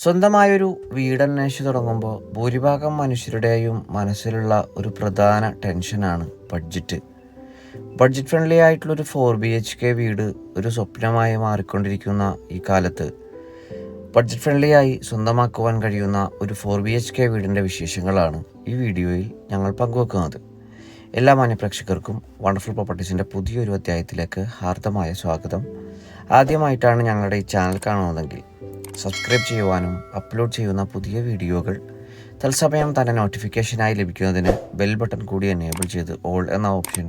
സ്വന്തമായൊരു വീടന്വേഷിച്ച് തുടങ്ങുമ്പോൾ ഭൂരിഭാഗം മനുഷ്യരുടെയും മനസ്സിലുള്ള ഒരു പ്രധാന ടെൻഷനാണ് ബഡ്ജറ്റ്. ബഡ്ജറ്റ് ഫ്രണ്ട്ലി ആയിട്ടുള്ളൊരു 4 BHK വീട് ഒരു സ്വപ്നമായി മാറിക്കൊണ്ടിരിക്കുന്ന ഈ കാലത്ത് ബഡ്ജറ്റ് ഫ്രണ്ട്ലി ആയി സ്വന്തമാക്കുവാൻ കഴിയുന്ന ഒരു 4 BHK വീടിൻ്റെ വിശേഷങ്ങളാണ് ഈ വീഡിയോയിൽ ഞങ്ങൾ പങ്കുവെക്കുന്നത്. എല്ലാ മാന്യപ്രേക്ഷകർക്കും വണ്ടർഫുൾ പ്രോപ്പർട്ടീസിൻ്റെ പുതിയൊരു അധ്യായത്തിലേക്ക് ഹാർദമായ സ്വാഗതം. ആദ്യമായിട്ടാണ് ഞങ്ങളുടെ ഈ ചാനൽ കാണുന്നതെങ്കിൽ സബ്സ്ക്രൈബ് ചെയ്യുവാനും അപ്ലോഡ് ചെയ്യുന്ന പുതിയ വീഡിയോകൾ തത്സമയം തന്നെ നോട്ടിഫിക്കേഷനായി ലഭിക്കുന്നതിന് ബെൽ ബട്ടൺ കൂടി എനേബിൾ ചെയ്ത് ഓൾ എന്ന ഓപ്ഷൻ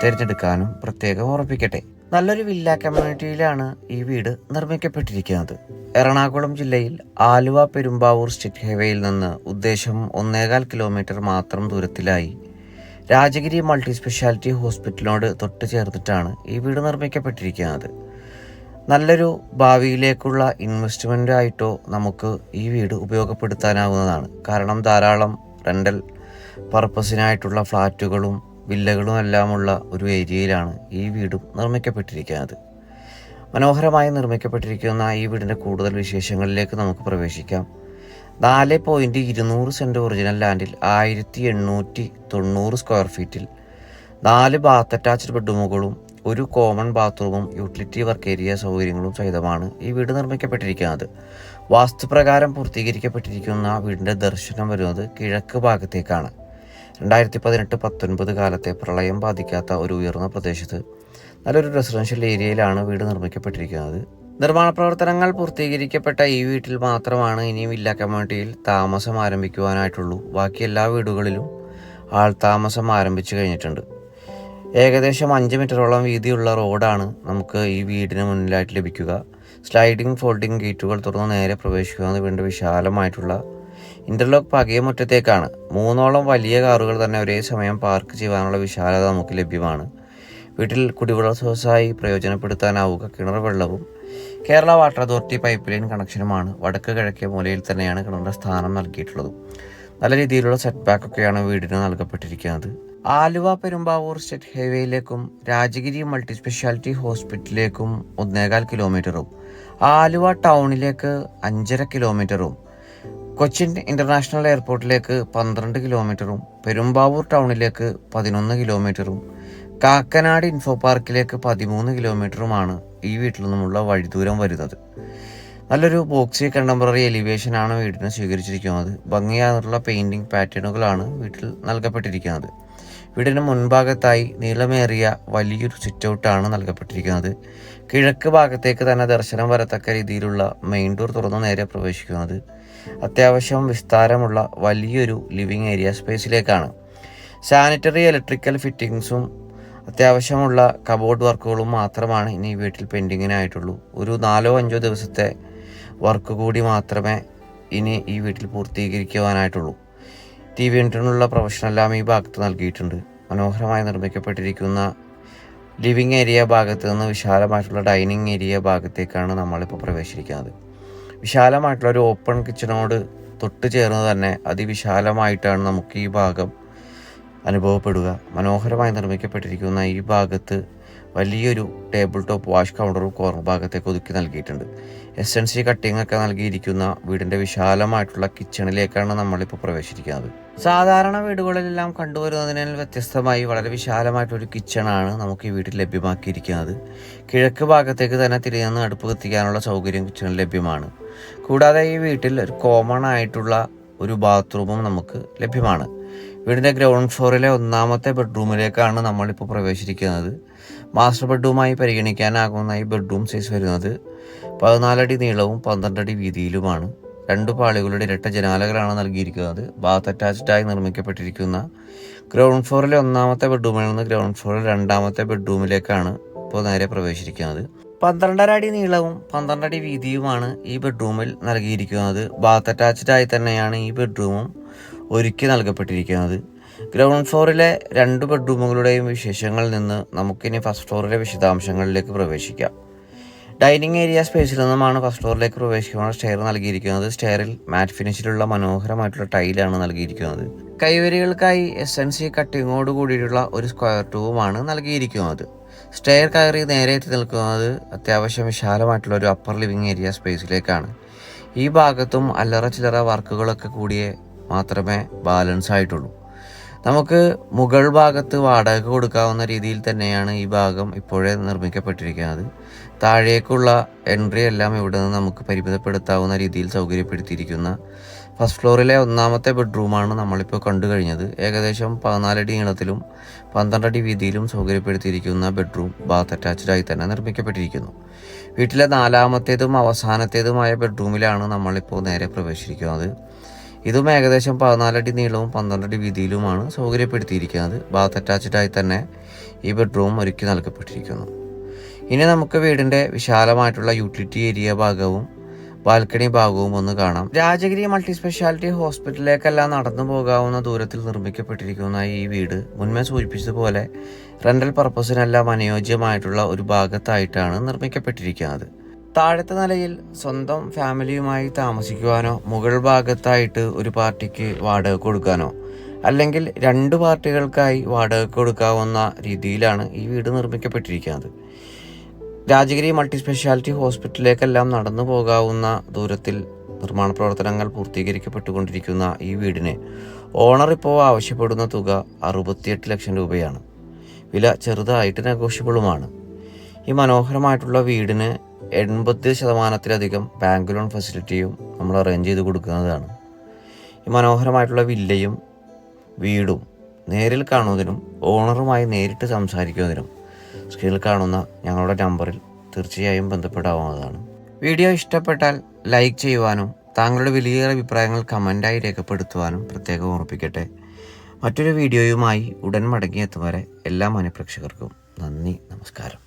തിരഞ്ഞെടുക്കാനും പ്രത്യേകം ഓർമ്മിപ്പിക്കട്ടെ. നല്ലൊരു വില്ല കമ്മ്യൂണിറ്റിയിലാണ് ഈ വീട് നിർമ്മിക്കപ്പെട്ടിരിക്കുന്നത്. എറണാകുളം ജില്ലയിൽ ആലുവ പെരുമ്പാവൂർ സ്റ്റേറ്റ് ഹൈവേയിൽ നിന്ന് ഉദ്ദേശം 1.25 കിലോമീറ്റർ മാത്രം ദൂരത്തിലായി രാജഗിരി മൾട്ടി സ്പെഷ്യാലിറ്റി ഹോസ്പിറ്റലിനോട് തൊട്ട് ചേർന്നിട്ടാണ് ഈ വീട് നിർമ്മിക്കപ്പെട്ടിരിക്കുന്നത്. നല്ലൊരു ഭാവിയിലേക്കുള്ള ഇൻവെസ്റ്റ്മെൻ്റ് ആയിട്ടോ നമുക്ക് ഈ വീട് ഉപയോഗപ്പെടുത്താനാവുന്നതാണ്. കാരണം ധാരാളം റെൻ്റൽ പർപ്പസിനായിട്ടുള്ള ഫ്ലാറ്റുകളും വില്ലകളും എല്ലാമുള്ള ഒരു ഏരിയയിലാണ് ഈ വീടും നിർമ്മിക്കപ്പെട്ടിരിക്കുന്നത്. മനോഹരമായി നിർമ്മിക്കപ്പെട്ടിരിക്കുന്ന ഈ വീടിൻ്റെ കൂടുതൽ വിശേഷങ്ങളിലേക്ക് നമുക്ക് പ്രവേശിക്കാം. 4.200 സെൻറ്റ് ഒറിജിനൽ ലാൻഡിൽ 1890 സ്ക്വയർ ഫീറ്റിൽ 4 ബാത്ത് അറ്റാച്ച്ഡ് ബെഡ്റൂമുകളും ഒരു കോമൺ ബാത്റൂമും യൂട്ടിലിറ്റി വർക്ക് ഏരിയ സൗകര്യങ്ങളും സഹിതമാണ് ഈ വീട് നിർമ്മിക്കപ്പെട്ടിരിക്കുന്നത്. വാസ്തുപ്രകാരം പൂർത്തീകരിക്കപ്പെട്ടിരിക്കുന്ന വീടിൻ്റെ ദർശനം വരുന്നത് കിഴക്ക് ഭാഗത്തേക്കാണ്. 2018-19 കാലത്തെ പ്രളയം ബാധിക്കാത്ത ഒരു ഉയർന്ന പ്രദേശത്ത് നല്ലൊരു റെസിഡൻഷ്യൽ ഏരിയയിലാണ് വീട് നിർമ്മിക്കപ്പെട്ടിരിക്കുന്നത്. നിർമ്മാണ പ്രവർത്തനങ്ങൾ പൂർത്തീകരിക്കപ്പെട്ട ഈ വീട്ടിൽ മാത്രമാണ് ഇനി വില്ല കമ്മ്യൂണിറ്റിയിൽ താമസം ആരംഭിക്കുവാനായിട്ടുള്ളൂ. ബാക്കി എല്ലാ വീടുകളിലും ആൾ താമസം ആരംഭിച്ചു കഴിഞ്ഞിട്ടുണ്ട്. ഏകദേശം 5 മീറ്ററോളം വീതിയുള്ള റോഡാണ് നമുക്ക് ഈ വീടിന് മുന്നിലായിട്ട് ലഭിക്കുക. സ്ലൈഡിംഗ് ഫോൾഡിംഗ് ഗേറ്റുകൾ തുറന്ന് നേരെ പ്രവേശിക്കുന്നത് വീണ്ടും വിശാലമായിട്ടുള്ള ഇൻ്റർലോക്ക് പാകിയ മുറ്റത്തേക്കാണ്. 3ഓളം വലിയ കാറുകൾ തന്നെ ഒരേ സമയം പാർക്ക് ചെയ്യാനുള്ള വിശാലത നമുക്ക് ലഭ്യമാണ്. വീട്ടിൽ കുടിവെള്ള സ്രോതസ്സായി പ്രയോജനപ്പെടുത്താനാവുക കിണർ വെള്ളവും Kerala water authority pipe line കണക്ഷനുമാണ്. വടക്ക് കിഴക്കേ മൂലയിൽ തന്നെയാണ് കിണറിൻ്റെ സ്ഥാനം നൽകിയിട്ടുള്ളത്. നല്ല രീതിയിലുള്ള സെറ്റ് ബാക്കൊക്കെയാണ് വീടിന് നൽകപ്പെട്ടിരിക്കുന്നത്. ആലുവ പെരുമ്പാവൂർ സ്റ്റേറ്റ് ഹൈവേയിലേക്കും രാജഗിരി മൾട്ടി സ്പെഷ്യാലിറ്റി ഹോസ്പിറ്റലിലേക്കും 1.25 കിലോമീറ്ററും ആലുവ ടൗണിലേക്ക് 5.5 കിലോമീറ്ററും കൊച്ചിൻ ഇൻ്റർനാഷണൽ എയർപോർട്ടിലേക്ക് 12 കിലോമീറ്ററും പെരുമ്പാവൂർ ടൗണിലേക്ക് 11 കിലോമീറ്ററും കാക്കനാട് ഇൻഫോ പാർക്കിലേക്ക് 13 കിലോമീറ്ററുമാണ് ഈ വീട്ടിൽ നിന്നുമുള്ള വഴിദൂരം വരുന്നത്. നല്ലൊരു ബോക്സി കണ്ടംപററി എലിവേഷനാണ് വീടിന് സ്വീകരിച്ചിരിക്കുന്നത്. ഭംഗിയായിട്ടുള്ള പെയിൻറ്റിംഗ് പാറ്റേണുകളാണ് വീട്ടിൽ നൽകപ്പെട്ടിരിക്കുന്നത്. വീടിന് മുൻഭാഗത്തായി നീളമേറിയ വലിയൊരു സിറ്റൗട്ടാണ് നൽകപ്പെട്ടിരിക്കുന്നത്. കിഴക്ക് ഭാഗത്തേക്ക് തന്നെ ദർശനം വരത്തക്ക രീതിയിലുള്ള മെയിൻ ഡോർ തുറന്ന് നേരെ പ്രവേശിക്കുന്നത് അത്യാവശ്യം വിസ്താരമുള്ള വലിയൊരു ലിവിങ് ഏരിയ സ്പേസിലേക്കാണ്. സാനിറ്ററി ഇലക്ട്രിക്കൽ ഫിറ്റിങ്സും അത്യാവശ്യമുള്ള കബോർഡ് വർക്കുകളും മാത്രമാണ് ഇനി വീട്ടിൽ പെൻഡിങ്ങിനായിട്ടുള്ളൂ. ഒരു 4-5 ദിവസത്തെ വർക്ക് കൂടി മാത്രമേ ഇനി ഈ വീട്ടിൽ പൂർത്തീകരിക്കുവാനായിട്ടുള്ളൂ. TV യൂണിറ്റിനുള്ള പ്രൊഫഷനെല്ലാം ഈ ഭാഗത്ത് നൽകിയിട്ടുണ്ട്. മനോഹരമായി നിർമ്മിക്കപ്പെട്ടിരിക്കുന്ന ലിവിങ് ഏരിയ ഭാഗത്ത് നിന്ന് വിശാലമായിട്ടുള്ള ഡൈനിങ് ഏരിയ ഭാഗത്തേക്കാണ് നമ്മളിപ്പോൾ പ്രവേശിക്കുന്നത്. വിശാലമായിട്ടുള്ള ഒരു ഓപ്പൺ കിച്ചണോട് തൊട്ട് ചേർന്ന് തന്നെ അതിവിശാലമായിട്ടാണ് നമുക്ക് ഈ ഭാഗം അനുഭവപ്പെടുക. മനോഹരമായി നിർമ്മിക്കപ്പെട്ടിരിക്കുന്ന ഈ ഭാഗത്ത് വലിയൊരു ടേബിൾ ടോപ്പ് വാഷ് കൗണ്ടറും കോർണർ ഭാഗത്തേക്ക് ഒതുക്കി നൽകിയിട്ടുണ്ട്. SNC കട്ടിംഗ് ഒക്കെ നൽകിയിരിക്കുന്ന വീടിൻ്റെ വിശാലമായിട്ടുള്ള കിച്ചണിലേക്കാണ് നമ്മളിപ്പോൾ പ്രവേശിക്കുന്നത്. സാധാരണ വീടുകളിലെല്ലാം കണ്ടുവരുന്നതിനാൽ വ്യത്യസ്തമായി വളരെ വിശാലമായിട്ടൊരു കിച്ചണാണ് നമുക്ക് ഈ വീട്ടിൽ ലഭ്യമാക്കിയിരിക്കുന്നത്. കിഴക്ക് ഭാഗത്തേക്ക് തന്നെ തിരിഞ്ഞ് അടുപ്പ് കത്തിക്കാനുള്ള സൗകര്യം കിച്ചണിൽ ലഭ്യമാണ്. കൂടാതെ ഈ വീട്ടിൽ ഒരു കോമൺ ആയിട്ടുള്ള ഒരു ബാത്റൂമും നമുക്ക് ലഭ്യമാണ്. വീടിൻ്റെ ഗ്രൗണ്ട് ഫ്ലോറിലെ 1ാമത്തെ ബെഡ്റൂമിലേക്കാണ് നമ്മളിപ്പോൾ പ്രവേശിക്കുന്നത്. മാസ്റ്റർ ബെഡ്റൂമായി പരിഗണിക്കാനാകുന്ന ഈ ബെഡ്റൂം സൈസ് വരുന്നത് 14 അടി നീളവും 12 അടി വീതിയിലുമാണ്. 2 പാളികളുടെ ഇരട്ട ജനാലകളാണ് നൽകിയിരിക്കുന്നത്. ബാത്ത് അറ്റാച്ച്ഡായി നിർമ്മിക്കപ്പെട്ടിരിക്കുന്ന ഗ്രൗണ്ട് ഫ്ലോറിലെ 1ാമത്തെ ബെഡ്റൂമിൽ നിന്ന് ഗ്രൗണ്ട് ഫ്ലോറിൽ 2ാമത്തെ ബെഡ്റൂമിലേക്കാണ് ഇപ്പോൾ നേരെ പ്രവേശിക്കുന്നത്. 12.5 അടി നീളവും 12 അടി വീതിയുമാണ് ഈ ബെഡ്റൂമിൽ നൽകിയിരിക്കുന്നത്. ബാത്ത് അറ്റാച്ച്ഡായി തന്നെയാണ് ഈ ബെഡ്റൂമും ഒരുക്കി നൽകപ്പെട്ടിരിക്കുന്നത്. ഗ്രൗണ്ട് ഫ്ലോറിലെ 2 ബെഡ്റൂമുകളുടെയും വിശേഷങ്ങളിൽ നിന്ന് നമുക്കിനി ഫസ്റ്റ് ഫ്ലോറിലെ വിശദാംശങ്ങളിലേക്ക് പ്രവേശിക്കാം. ഡൈനിങ് ഏരിയ സ്പേസിൽ നിന്നുമാണ് ഫസ്റ്റ് ഫ്ലോറിലേക്ക് പ്രവേശിക്കാനുള്ള സ്റ്റെയർ നൽകിയിരിക്കുന്നത്. സ്റ്റെയറിൽ മാറ്റ് ഫിനിഷിലുള്ള മനോഹരമായിട്ടുള്ള ടൈലാണ് നൽകിയിരിക്കുന്നത്. കൈവരികൾക്കായി SNC കട്ടിങ്ങോട് കൂടിയിട്ടുള്ള ഒരു സ്ക്വയർ ട്യൂബുമാണ് നൽകിയിരിക്കുന്നത്. സ്റ്റെയർ കയറി നേരെ എത്തി നിൽക്കുന്നത് അത്യാവശ്യം വിശാലമായിട്ടുള്ള ഒരു അപ്പർ ലിവിങ് ഏരിയ സ്പേസിലേക്കാണ്. ഈ ഭാഗത്തും അല്ലറ ചില്ലറ വർക്കുകളൊക്കെ കൂടിയേ മാത്രമേ ബാലൻസ് ആയിട്ടുള്ളൂ. നമുക്ക് മുകൾ ഭാഗത്ത് വാടക കൊടുക്കാവുന്ന രീതിയിൽ തന്നെയാണ് ഈ ഭാഗം ഇപ്പോഴേ നിർമ്മിക്കപ്പെട്ടിരിക്കുന്നത്. താഴേക്കുള്ള എൻട്രി എല്ലാം ഇവിടെ നിന്ന് നമുക്ക് പരിമിതപ്പെടുത്താവുന്ന രീതിയിൽ സൗകര്യപ്പെടുത്തിയിരിക്കുന്ന ഫസ്റ്റ് ഫ്ലോറിലെ ഒന്നാമത്തെ ബെഡ്റൂമാണ് നമ്മളിപ്പോൾ കണ്ടു കഴിഞ്ഞത്. ഏകദേശം 14 അടി നീളത്തിലും 12 അടി വീതിയിലും സൗകര്യപ്പെടുത്തിയിരിക്കുന്ന ബെഡ്റൂം ബാത്ത് അറ്റാച്ച്ഡായി തന്നെ നിർമ്മിക്കപ്പെട്ടിരിക്കുന്നു. വീട്ടിലെ 4ാമത്തേതും അവസാനത്തേതുമായ ബെഡ്റൂമിലാണ് നമ്മളിപ്പോൾ നേരെ പ്രവേശിച്ചിരിക്കുന്നത്. ഇതും ഏകദേശം 14 അടി നീളവും 12 അടി വീതിയിലുമാണ് സൗകര്യപ്പെടുത്തിയിരിക്കുന്നത്. ബാത്ത് അറ്റാച്ച്ഡായി തന്നെ ഈ ബെഡ്റൂം ഒരുക്കി നൽകപ്പെട്ടിരിക്കുന്നു. ഇനി നമുക്ക് വീടിൻ്റെ വിശാലമായിട്ടുള്ള യൂട്ടിലിറ്റി ഏരിയ ഭാഗവും ബാൽക്കണി ഭാഗവും ഒന്ന് കാണാം. രാജഗിരി മൾട്ടി സ്പെഷ്യാലിറ്റി ഹോസ്പിറ്റലിലേക്കെല്ലാം നടന്നു പോകാവുന്ന ദൂരത്തിൽ നിർമ്മിക്കപ്പെട്ടിരിക്കുന്ന ഈ വീട് മുൻപേ സൂചിപ്പിച്ചതുപോലെ റെൻ്റൽ പർപ്പസിനെല്ലാം അനുയോജ്യമായിട്ടുള്ള ഒരു ഭാഗത്തായിട്ടാണ് നിർമ്മിക്കപ്പെട്ടിരിക്കുന്നത്. താഴത്തെ നിലയിൽ സ്വന്തം ഫാമിലിയുമായി താമസിക്കുവാനോ മുകൾ ഭാഗത്തായിട്ട് ഒരു പാർട്ടിക്ക് വാടക കൊടുക്കാനോ അല്ലെങ്കിൽ 2 പാർട്ടികൾക്കായി വാടക കൊടുക്കാവുന്ന രീതിയിലാണ് ഈ വീട് നിർമ്മിക്കപ്പെട്ടിരിക്കുന്നത്. രാജഗിരി മൾട്ടി സ്പെഷ്യാലിറ്റി ഹോസ്പിറ്റലിലേക്കെല്ലാം നടന്നു പോകാവുന്ന ദൂരത്തിൽ നിർമ്മാണ പ്രവർത്തനങ്ങൾ പൂർത്തീകരിക്കപ്പെട്ടുകൊണ്ടിരിക്കുന്ന ഈ വീടിന് ഓണർ ഇപ്പോൾ ആവശ്യപ്പെടുന്ന തുക 68 ലക്ഷം രൂപയാണ്. വില ചെറുതായിട്ട് നെഗോഷ്യബിളുമാണ്. ഈ മനോഹരമായിട്ടുള്ള വീടിന് 80% ബാങ്ക് ലോൺ ഫെസിലിറ്റിയും നമ്മൾ അറേഞ്ച് ചെയ്ത് കൊടുക്കുന്നതാണ്. ഈ മനോഹരമായിട്ടുള്ള വില്ലയും വീടും നേരിൽ കാണുന്നതിനും ഓണറുമായി നേരിട്ട് സംസാരിക്കുന്നതിനും സ്ക്രീനിൽ കാണുന്ന ഞങ്ങളുടെ നമ്പറിൽ തീർച്ചയായും ബന്ധപ്പെടാവുന്നതാണ്. വീഡിയോ ഇഷ്ടപ്പെട്ടാൽ ലൈക്ക് ചെയ്യുവാനും താങ്കളുടെ വലിയ അഭിപ്രായങ്ങൾ കമൻ്റായി രേഖപ്പെടുത്തുവാനും പ്രത്യേകം ഓർമ്മിപ്പിക്കട്ടെ. മറ്റൊരു വീഡിയോയുമായി ഉടൻ മടങ്ങിയെത്തും വരെ എല്ലാ മാന്യപ്രേക്ഷകർക്കും നന്ദി, നമസ്കാരം.